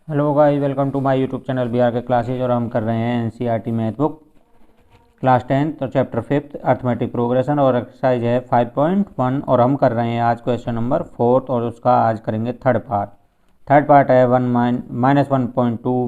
Hello guys, welcome to my YouTube channel Bihar के classes. और हम कर रहे हैं एनसीईआरटी मैथ बुक क्लास 10 और चैप्टर 5 अर्थमेटिक प्रोग्रेशन और एक्सरसाइज है 5.1। और हम कर रहे हैं आज क्वेश्चन नंबर 4 और उसका आज करेंगे थर्ड पार्ट है -1.2, -3.2,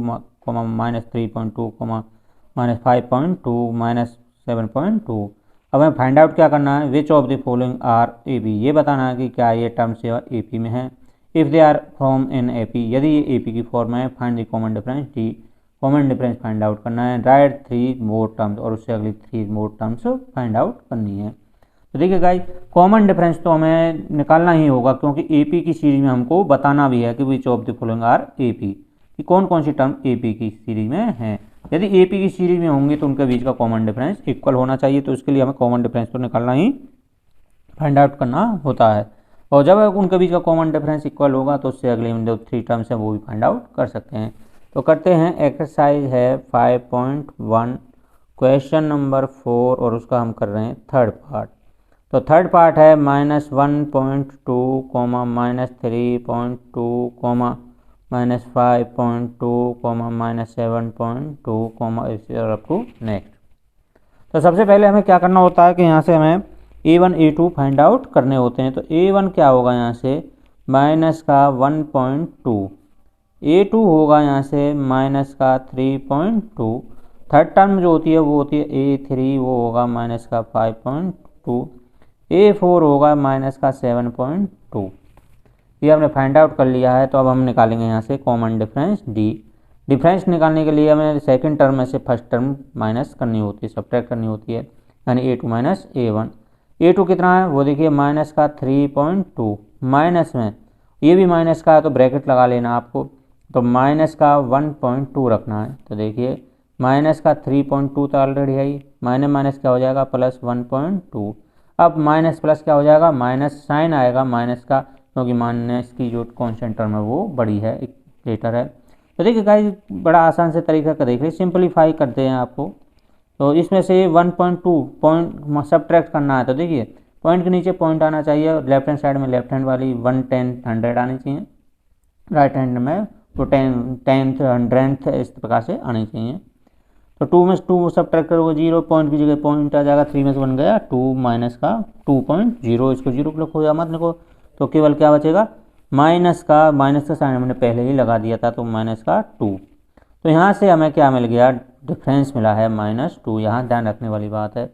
-5.2, -7.2। अब हमें फाइंड आउट क्या करना है, which of the following are A B. ये बताना है कि क्या ये टर्म्स ए पी में है। If they are from in A P, यदि ये ए पी की फॉर्म है, find the common difference D. Common difference find out करना है। राइट 3 मोर टर्म्स, और उससे अगली 3 मोर टर्म्स फाइंड आउट करनी है। तो देखिए गाइस, कॉमन डिफरेंस तो हमें निकालना ही होगा, क्योंकि ए पी की सीरीज में हमको बताना भी है कि which of the following are A P, कि कौन कौन सी टर्म ए पी की सीरीज में है। यदि ए पी की सीरीज में होंगी तो उनके बीच का कॉमन डिफरेंस इक्वल होना चाहिए। तो इसके लिए हमें कॉमन डिफरेंस तो निकालना ही, फाइंड आउट करना होता है। और जब उनके बीच का कॉमन डिफरेंस इक्वल होगा तो उससे अगले जो 3 टर्म्स हैं वो भी फाइंड आउट कर सकते हैं। तो करते हैं। एक्सरसाइज है 5.1 क्वेश्चन नंबर 4 और उसका हम कर रहे हैं थर्ड पार्ट। तो थर्ड पार्ट है -1.2, -3.2, -5.2, -7.2, इसी अप टू नेक्स्ट। तो सबसे पहले हमें क्या करना होता है कि यहाँ से हमें a1 a2 फाइंड आउट करने होते हैं। तो a1 क्या होगा यहाँ से माइनस का 1.2, a2 होगा यहाँ से माइनस का 3.2। थर्ड टर्म जो होती है वो होती है a3, वो होगा माइनस का 5.2। a4 होगा माइनस का 7.2। ये हमने फाइंड आउट कर लिया है। तो अब हम निकालेंगे यहाँ से कॉमन डिफरेंस डी। डिफरेंस निकालने के लिए हमें सेकंड टर्म में से फर्स्ट टर्म माइनस करनी होती है, सब्ट्रैक्ट करनी होती है, यानी a2 माइनस a1। a2 कितना है वो देखिए माइनस का 3.2, माइनस में ये भी माइनस का है तो ब्रैकेट लगा लेना आपको। तो माइनस का 1.2 रखना है। तो देखिए माइनस का 3.2 तो ऑलरेडी है ही, माइनस माइनस क्या हो जाएगा प्लस 1.2। अब माइनस प्लस क्या हो जाएगा, माइनस साइन आएगा माइनस का, क्योंकि माइनस की जो कॉन्स्टेंट टर्म है वो बड़ी है, एक ग्रेटर है। तो देखिए गाइस, बड़ा आसान से तरीका का देख रहे, सिंपलीफाई करते हैं आपको। तो इसमें से 1.2 पॉइंट सब्ट्रैक्ट करना है। तो देखिए पॉइंट के नीचे पॉइंट आना चाहिए, और लेफ्ट हैंड साइड में लेफ्ट हैंड वाली 1/10 100 आनी चाहिए, राइट हैंड में तो 10th 100th इस प्रकार से आनी चाहिए। तो 2 में 2 सब्ट्रैक्ट करोगे 0, पॉइंट की जगह पॉइंट आ जाएगा, 3 में से बन गया 2 माइनस का 2.0। इसको 0 लिखो या मत लिखो, तो केवल क्या बचेगा माइनस का साइन हमने पहले ही लगा दिया था, तो माइनस का 2। तो यहाँ से हमें क्या मिल गया, डिफरेंस मिला है -2। यहाँ ध्यान रखने वाली बात है।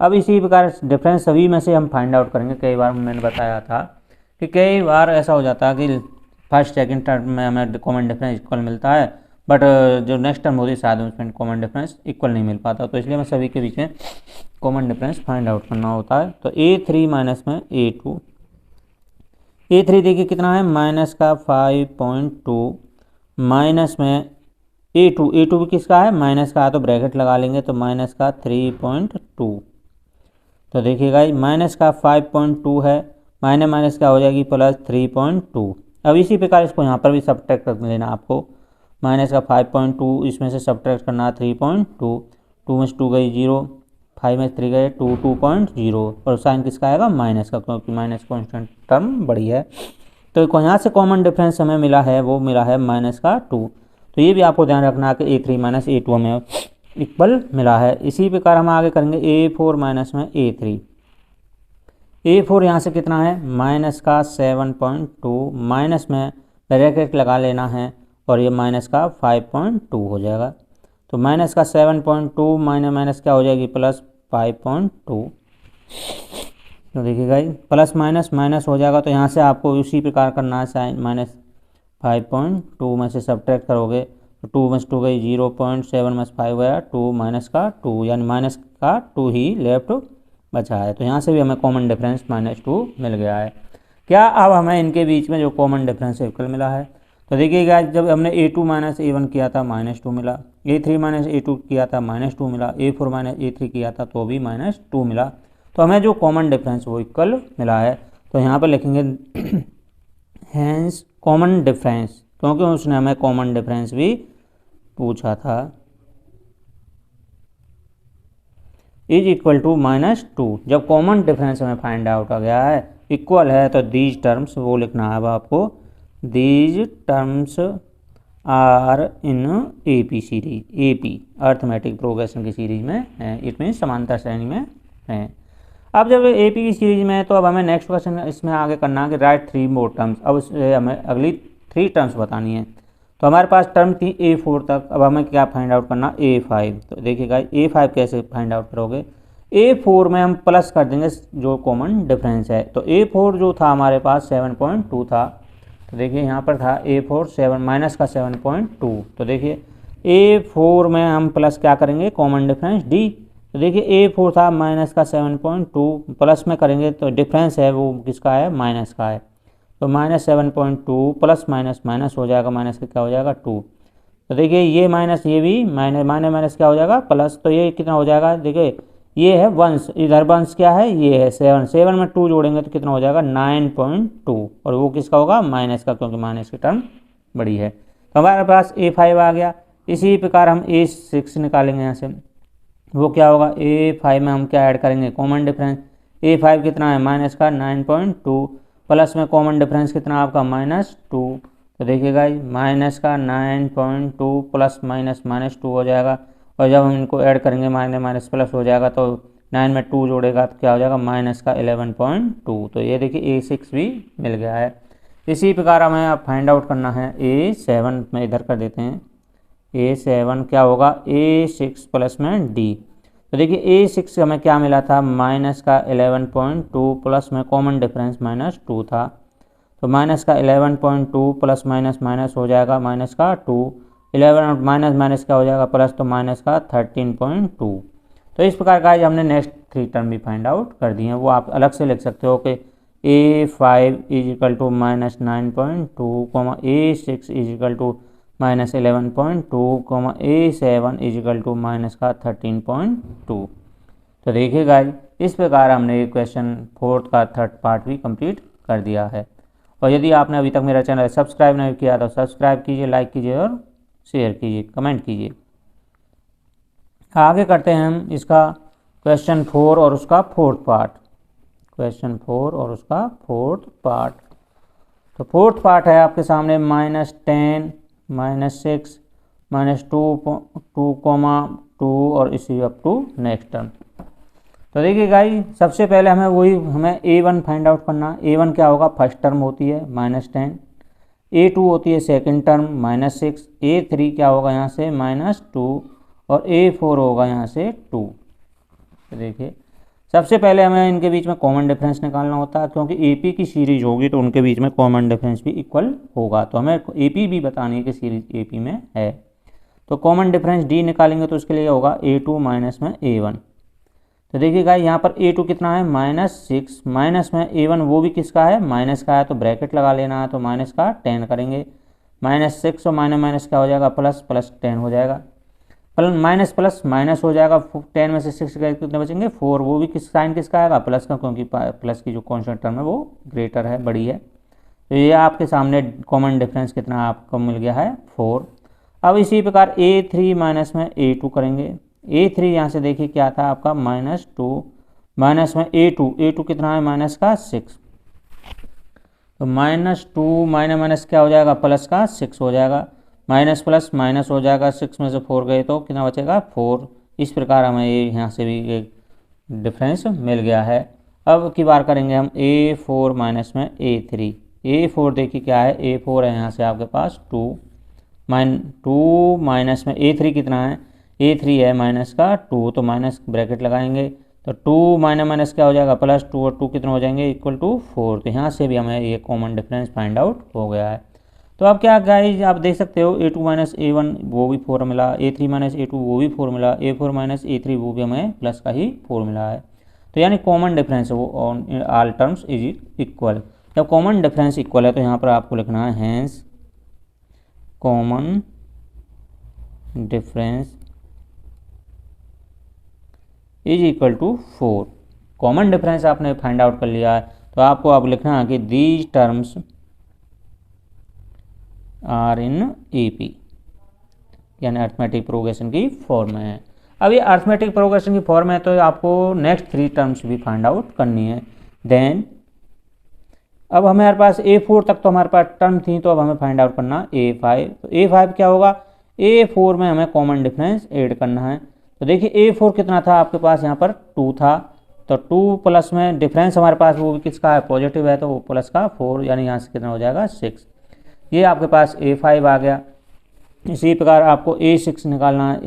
अब इसी प्रकार डिफरेंस सभी में से हम फाइंड आउट करेंगे। कई बार मैंने बताया था कि कई बार ऐसा हो जाता है कि फर्स्ट सेकंड टर्म में हमें कॉमन डिफरेंस इक्वल मिलता है, बट जो नेक्स्ट टर्म होती है शायद उसमें कॉमन डिफरेंस इक्वल नहीं मिल पाता। तो इसलिए हमें सभी के बीच में कॉमन डिफरेंस फाइंड आउट करना होता है। तो a3 माइनस में a2, a3 देखिए कितना है माइनस का 5.2, माइनस में a2 भी किसका है माइनस का है, तो ब्रैकेट लगा लेंगे, तो माइनस का 3.2। तो देखिएगा माइनस का 5.2 है, माइनस माइनस क्या हो जाएगी प्लस 3.2। अब इसी प्रकार इसको यहाँ पर भी सब्ट्रैक्ट कर लेना आपको। माइनस का 5.2 इसमें से सब्ट्रैक्ट करना है 3.2, 2 में से 2 गई 0, 5 में 3 गए 2, 2.0, और साइन किसका आएगा माइनस का, क्योंकि माइनस कॉन्स्टेंट टर्म बड़ी है। तो यहाँ से कॉमन डिफरेंस हमें मिला है, वो मिला है माइनस का 2। तो ये भी आपको ध्यान रखना है कि a3 माइनस a2 हमें इक्वल मिला है। इसी प्रकार हम आगे करेंगे a4 माइनस में a3। a4 यहाँ से कितना है माइनस का 7.2, माइनस में ब्रैकेट लगा लेना है, और ये माइनस का 5.2 हो जाएगा। तो माइनस का 7.2 माइनस माइनस क्या हो जाएगी प्लस 5.2। तो देखिएगा प्लस माइनस माइनस हो जाएगा। तो यहाँ से आपको उसी प्रकार करना है, साइन माइनस 5.2 में से सब्ट्रैक्ट करोगे तो 2 में से 2 गई 0.7 में से 5 गया 2 माइनस का 2, यानी माइनस का 2 ही लेफ्ट बचा है। तो यहाँ से भी हमें कॉमन डिफरेंस -2 मिल गया है। क्या अब हमें इनके बीच में जो कॉमन डिफरेंस इक्वल मिला है। तो देखिएगा जब हमने a2 माइनस a1 किया था -2 मिला, a3 माइनस a2 किया था -2 मिला, a4 माइनस a3 किया था तो भी -2 मिला। तो हमें जो कॉमन डिफरेंस वो इक्वल मिला है। तो यहाँ पर लिखेंगे हैंस कॉमन डिफरेंस, क्योंकि उसने हमें कॉमन डिफरेंस भी पूछा था, इज इक्वल टू -2। जब कॉमन डिफरेंस हमें फाइंड आउट आ गया है, इक्वल है, तो दीज टर्म्स वो लिखना है अब आपको, these terms are in A P series, A P arithmetic progression की सीरीज में है, इट मीन समांतर श्रेणी में है। अब जब ए पी की सीरीज में है तो अब हमें नेक्स्ट क्वेश्चन इसमें आगे करना है कि राइट 3 मोर टर्म्स। अब हमें अगली 3 टर्म्स बतानी है। तो हमारे पास टर्म थी A4 तक, अब हमें क्या फाइंड आउट करना, A5। तो देखिएगा A5 कैसे फाइंड आउट करोगे, A4 में हम प्लस कर देंगे जो कॉमन डिफरेंस है। तो A4 जो था हमारे पास 7.2 था, तो देखिए यहाँ पर था A4 7 माइनस का 7.2। तो देखिए A4 में हम प्लस क्या करेंगे, कॉमन डिफरेंस D। तो देखिए A4 था माइनस का 7.2, प्लस में करेंगे तो डिफरेंस है वो किसका है, माइनस का है। तो माइनस 7.2 प्लस माइनस माइनस हो जाएगा, माइनस का क्या हो जाएगा 2। तो देखिए ये माइनस ये भी माइनस माइनस माइनस क्या हो जाएगा प्लस, तो ये कितना हो जाएगा, देखिए ये है वंश, इधर वंश क्या है, ये है 7, 7 में 2 जोड़ेंगे तो कितना हो जाएगा 9.2, और वो किसका होगा, माइनस का, क्योंकि माइनस की टर्म बड़ी है। तो हमारे पास A5 आ गया। इसी प्रकार हम A6 निकालेंगे यहाँ से, वो क्या होगा, A5 में हम क्या ऐड करेंगे, कॉमन डिफरेंस। A5 कितना है, माइनस का 9.2, प्लस में कॉमन डिफरेंस कितना आपका -2। तो देखिएगा माइनस का 9.2 प्लस माइनस -2 हो जाएगा, और जब हम इनको ऐड करेंगे माइनस माइनस प्लस हो जाएगा, तो 9 में 2 जोड़ेगा तो क्या हो जाएगा, माइनस का 11.2। तो ये देखिए A6 भी मिल गया है। इसी प्रकार हमें अब फाइंड आउट करना है A7 में, इधर कर देते हैं। A7 क्या होगा, A6 प्लस में D। तो देखिए A6 हमें क्या मिला था, माइनस का 11.2 प्लस में कॉमन डिफरेंस -2 था। तो माइनस का 11.2 प्लस माइनस माइनस हो जाएगा, माइनस का 2, 11 माइनस माइनस क्या हो जाएगा प्लस, तो माइनस का 13.2। तो इस प्रकार का हमने नेक्स्ट 3 टर्म भी फाइंड आउट कर दिए हैं। वो आप अलग से लिख सकते हो कि A5 is equal to -9.2, A6 is equal to -11.2, A7 is equal to minus का 13.2। तो देखिए गाइस, इस प्रकार हमने क्वेश्चन 4 का 3rd पार्ट भी कंप्लीट कर दिया है। और यदि आपने अभी तक मेरा चैनल सब्सक्राइब नहीं किया तो सब्सक्राइब कीजिए, लाइक कीजिए और शेयर कीजिए, कमेंट कीजिए। आगे करते हैं हम इसका क्वेश्चन 4 और उसका 4th पार्ट। क्वेश्चन 4 और उसका 4th पार्ट। तो 4th पार्ट है आपके सामने -10, -6, -2, और इसी अप टू नेक्स्ट टर्म। तो देखिए गाइस, सबसे पहले हमें A1 फाइंड आउट करना। A1 क्या होगा, फर्स्ट टर्म होती है -10, A2 होती है सेकंड टर्म -6, A3 क्या होगा यहाँ से -2, और A4 होगा यहाँ से 2। तो देखिए सबसे पहले हमें इनके बीच में कॉमन डिफरेंस निकालना होता है, क्योंकि AP की सीरीज होगी तो उनके बीच में कॉमन डिफरेंस भी इक्वल होगा। तो हमें AP भी बतानी है कि सीरीज AP में है। तो कॉमन डिफरेंस D निकालेंगे तो उसके लिए होगा A2 माइनस में A1। तो देखिएगा यहाँ पर A2 कितना है, -6, माइनस में A1 वो भी किसका है, माइनस का है, तो ब्रैकेट लगा लेना है। तो माइनस का 10 करेंगे, -6 और माइनस माइनस क्या हो जाएगा, प्लस, प्लस 10 हो जाएगा, माइनस प्लस माइनस हो जाएगा। 10 में से 6 कितने बचेंगे, 4, वो भी साइन किसका आएगा, प्लस का, क्योंकि प्लस की जो कॉन्स्टेंट टर्म है वो ग्रेटर है, बड़ी है। तो ये आपके सामने कॉमन डिफरेंस कितना आपको मिल गया है, 4। अब इसी प्रकार A3 माइनस में A2 करेंगे। A3 यहाँ से देखिए क्या था आपका -2, माइनस में A2 कितना है, माइनस का 6। तो -2 माइनस माइनस क्या हो जाएगा, प्लस का 6 हो जाएगा, माइनस प्लस माइनस हो जाएगा, 6 में से 4 गए तो कितना बचेगा, 4। इस प्रकार हमें ये यहाँ से भी एक डिफरेंस मिल गया है। अब की बार करेंगे हम A4 माइनस में A3। A4 देखिए क्या है, A4 है यहाँ से आपके पास 2 माइनस में A3 कितना है, A3 है माइनस का 2, तो माइनस ब्रैकेट लगाएंगे। तो 2 माइनस माइनस क्या हो जाएगा, +2, और 2 कितना हो जाएंगे, =4। तो यहाँ से भी हमें ये कॉमन डिफरेंस फाइंड आउट हो गया है। तो अब क्या गाइज आप देख सकते हो, A2 माइनस A1 वो भी 4 मिला, A3 माइनस A2 वो भी 4 मिला, A4 माइनस A3 वो भी हमें प्लस का ही 4 मिला है। तो यानी कॉमन डिफरेंस है वो on all terms is equal. जब कॉमन डिफरेंस इक्वल है तो यहाँ पर आपको लिखना है hence common difference is equal to 4। Common difference आपने फाइंड आउट कर लिया है, तो आपको अब लिखना है कि these terms are in AP, यानी अर्थमेटिक प्रोग्रेशन की फॉर्म में है। अब ये अर्थमेटिक प्रोग्रेशन की फॉर्म है तो आपको नेक्स्ट 3 टर्म्स भी फाइंड आउट करनी है। देन अब हमारे पास A4 तक तो हमारे पास टर्म थी, तो अब हमें फाइंड आउट करना A5। तो A5 क्या होगा, A4 में हमें कॉमन डिफरेंस ऐड करना है। तो देखिए A4 कितना था आपके पास, यहाँ पर 2 था, तो 2 प्लस में डिफरेंस हमारे पास वो भी किसका है, पॉजिटिव है, तो वो प्लस का 4, यानी यहाँ से कितना हो जाएगा 6। ये आपके पास A5 आ गया। इसी प्रकार आपको A6 निकालना है,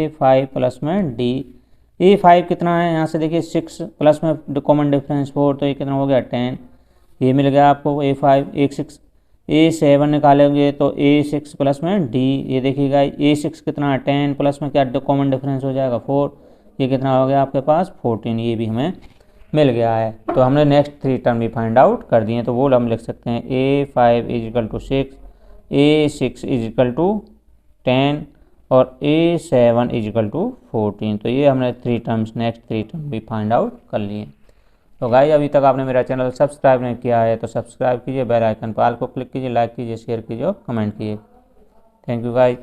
A5 प्लस में D। A5 कितना है, यहाँ से देखिए 6 प्लस में कॉमन डिफरेंस 4, तो ये कितना हो गया 10, ये मिल गया आपको A5 A6। A7 निकालेंगे तो A6 प्लस में D, ये देखिएगा A6 कितना है 10 प्लस में क्या कॉमन डिफरेंस हो जाएगा 4, ये कितना हो गया आपके पास 14, ये भी हमें मिल गया है। तो हमने नेक्स्ट 3 टर्म भी फाइंड आउट कर दिए। तो वो हम लिख सकते हैं A5 is equal to 6, A6 is equal to 10 और A7 इज इक्वल टू 14। तो ये हमने 3 टर्म्स, नेक्स्ट 3 टर्म भी फाइंड आउट कर लिए। तो गाइस अभी तक आपने मेरा चैनल सब्सक्राइब नहीं किया है तो सब्सक्राइब कीजिए, बेल आइकन पर ऑल को क्लिक कीजिए, लाइक कीजिए, शेयर कीजिए और कमेंट कीजिए। Thank you guys.